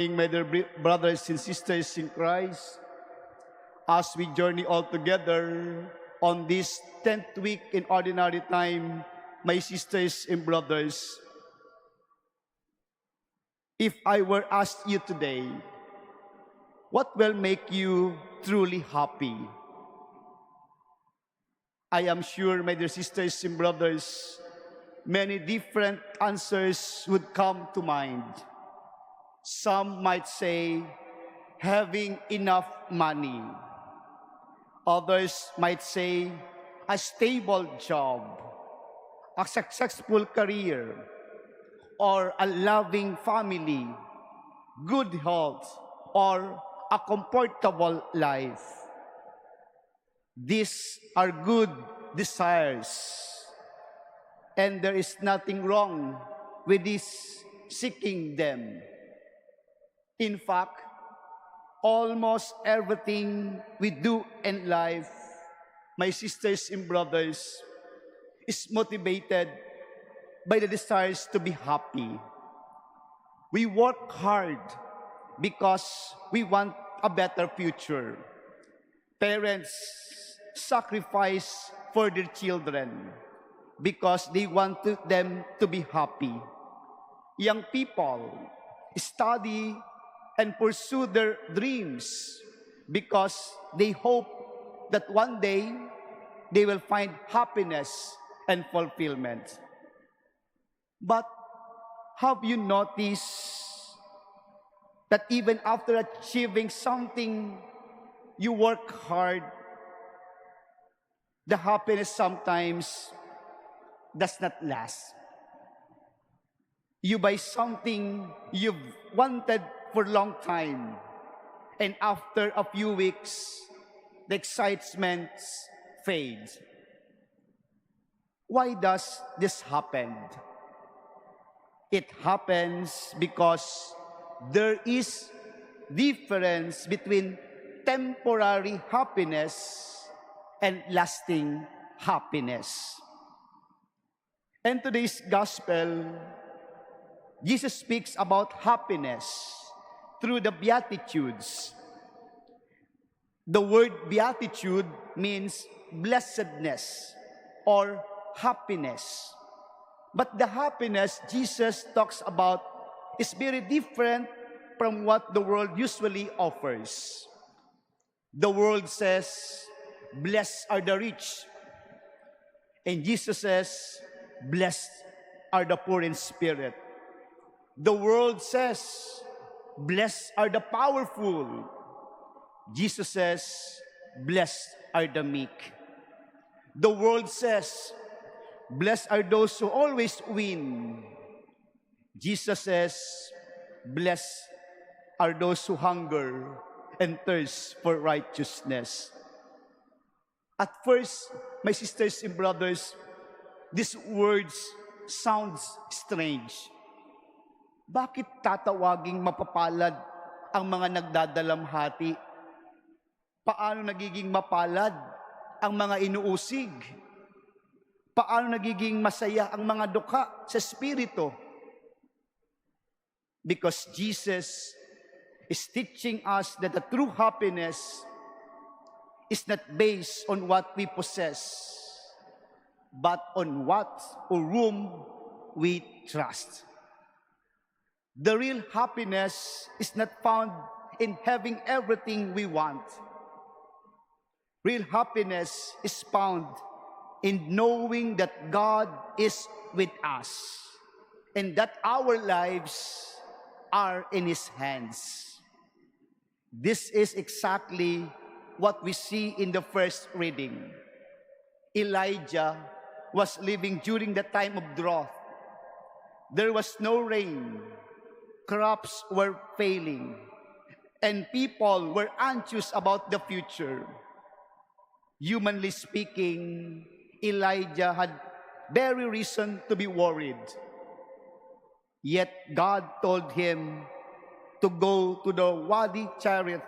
My dear brothers and sisters in Christ, as we journey all together on this 10th week in ordinary time, my sisters and brothers, if I were asked you today, what will make you truly happy? I am sure, my dear sisters and brothers, many different answers would come to mind. Some might say, having enough money. Others might say, a stable job, a successful career, or a loving family, good health, or a comfortable life. These are good desires, and there is nothing wrong with this seeking them. In fact, almost everything we do in life, my sisters and brothers, is motivated by the desires to be happy. We work hard because we want a better future. Parents sacrifice for their children because they want them to be happy. Young people study and pursue their dreams because they hope that one day they will find happiness and fulfillment. But have you noticed that even after achieving something you work hard, the happiness sometimes does not last? You buy something you've wanted for a long time, and after a few weeks, the excitement fades. Why does this happen? It happens because there is difference between temporary happiness and lasting happiness. In today's gospel, Jesus speaks about happiness through the Beatitudes. The word beatitude means blessedness or happiness. But the happiness Jesus talks about is very different from what the world usually offers. The world says, blessed are the rich. And Jesus says, blessed are the poor in spirit. The world says, blessed are the powerful. Jesus says, blessed are the meek. The world says, blessed are those who always win. Jesus says, blessed are those who hunger and thirst for righteousness. At first, my sisters and brothers, these words sounds strange. Bakit tatawaging mapapalad ang mga nagdadalamhati? Paano nagiging mapalad ang mga inuusig? Paano nagiging masaya ang mga dukha sa espiritu? Because Jesus is teaching us that the true happiness is not based on what we possess, but on what or whom we trust. The real happiness is not found in having everything we want. Real happiness is found in knowing that God is with us and that our lives are in His hands. This is exactly what we see in the first reading. Elijah was living during the time of drought. There was no rain. Crops were failing, and people were anxious about the future. Humanly speaking, Elijah had very reason to be worried. Yet God told him to go to the Wadi Cherith,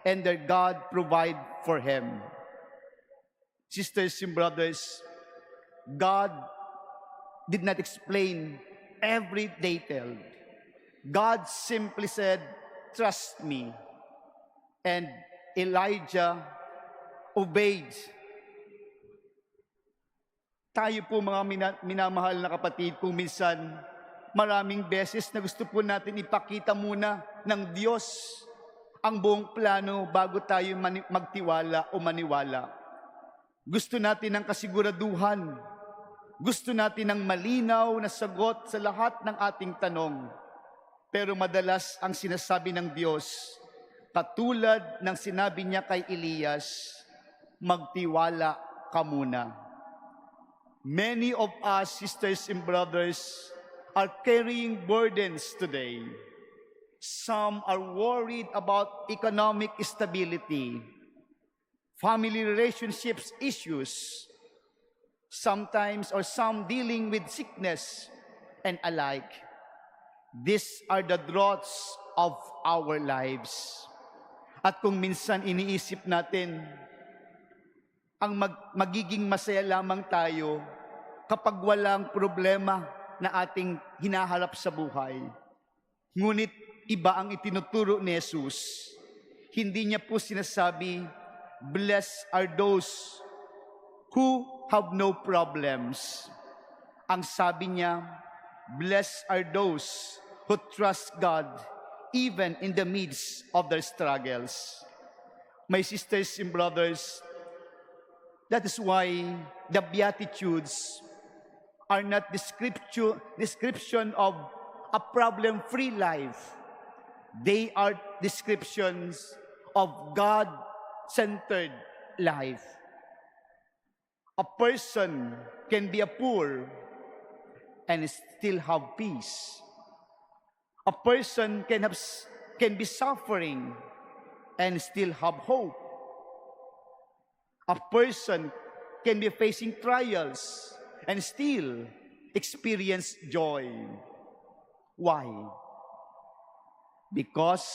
and that God provide for him. Sisters and brothers, God did not explain every detail. God simply said, "Trust me." And Elijah obeyed. Tayo po mga minamahal na kapatid, kung minsan maraming beses na gusto po natin ipakita muna ng Diyos ang buong plano bago tayo magtiwala o maniwala. Gusto natin ng kasiguraduhan. Gusto natin ng malinaw na sagot sa lahat ng ating tanong. Pero madalas ang sinasabi ng Diyos, katulad ng sinabi niya kay Elias, magtiwala ka muna. Many of us, sisters and brothers, are carrying burdens today. Some are worried about economic stability, family relationships issues, sometimes or some dealing with sickness and alike. These are the draughts of our lives. At kung minsan iniisip natin, ang magiging masaya lamang tayo kapag walang problema na ating hinaharap sa buhay. Ngunit iba ang itinuturo ni Jesus. Hindi niya po sinasabi, "Blessed are those who have no problems." Ang sabi niya, "Blessed are those who trust God even in the midst of their struggles." My sisters and brothers, that is why the Beatitudes are not description of a problem-free life. They are descriptions of God-centered life. A person can be a poor and still have peace. A person can be suffering and still have hope. A person can be facing trials and still experience joy. Why? Because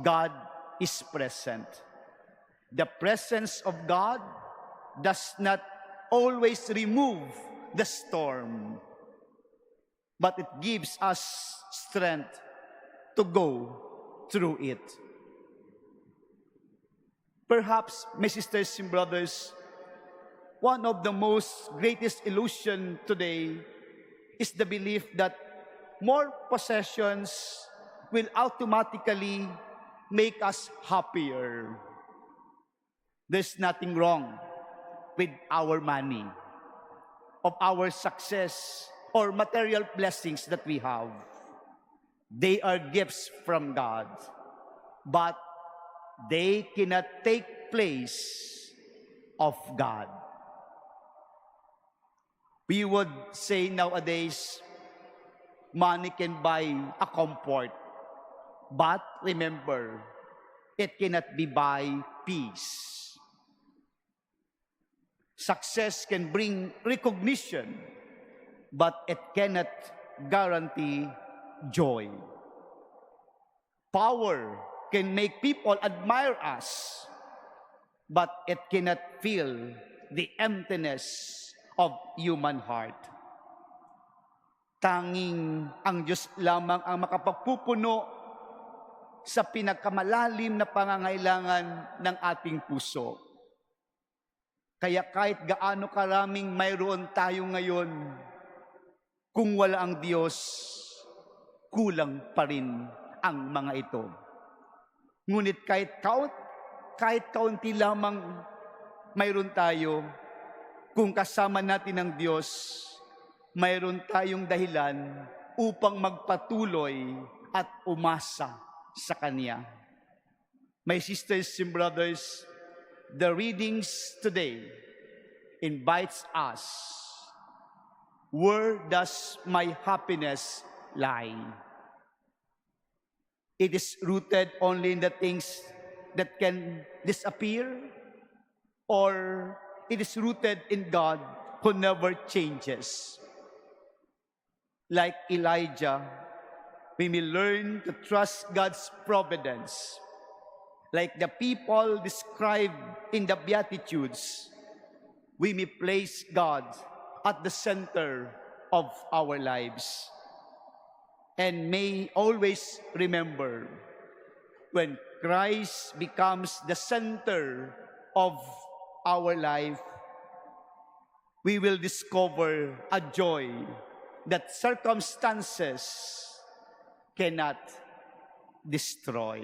God is present. The presence of God does not always remove the storm, but it gives us strength to go through it. Perhaps, my sisters and brothers, one of the most greatest illusion today is the belief that more possessions will automatically make us happier. There's nothing wrong with our money, of our success, or material blessings that we have. They are gifts from God, but they cannot take place of God. We would say nowadays, money can buy a comfort, but remember, it cannot be buy peace. Success can bring recognition, but it cannot guarantee joy. Power can make people admire us, but it cannot fill the emptiness of human heart. Tanging ang Diyos lamang ang makapagpupuno sa pinagkamalalim na pangangailangan ng ating puso. Kaya kahit gaano karaming mayroon tayo ngayon, kung wala ang Diyos, kulang pa rin ang mga ito. Ngunit kahit kaunti lamang mayroon tayo, kung kasama natin ang Diyos, mayroon tayong dahilan upang magpatuloy at umasa sa Kanya. My sisters and brothers, the readings today invites us, where does my happiness lie? It is rooted only in the things that can disappear, or it is rooted in God who never changes. Like Elijah, we may learn to trust God's providence. Like the people described in the Beatitudes, we may place God at the center of our lives. and may always remember, when Christ becomes the center of our life, we will discover a joy that circumstances cannot destroy.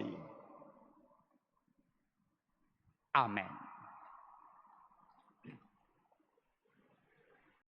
Amen.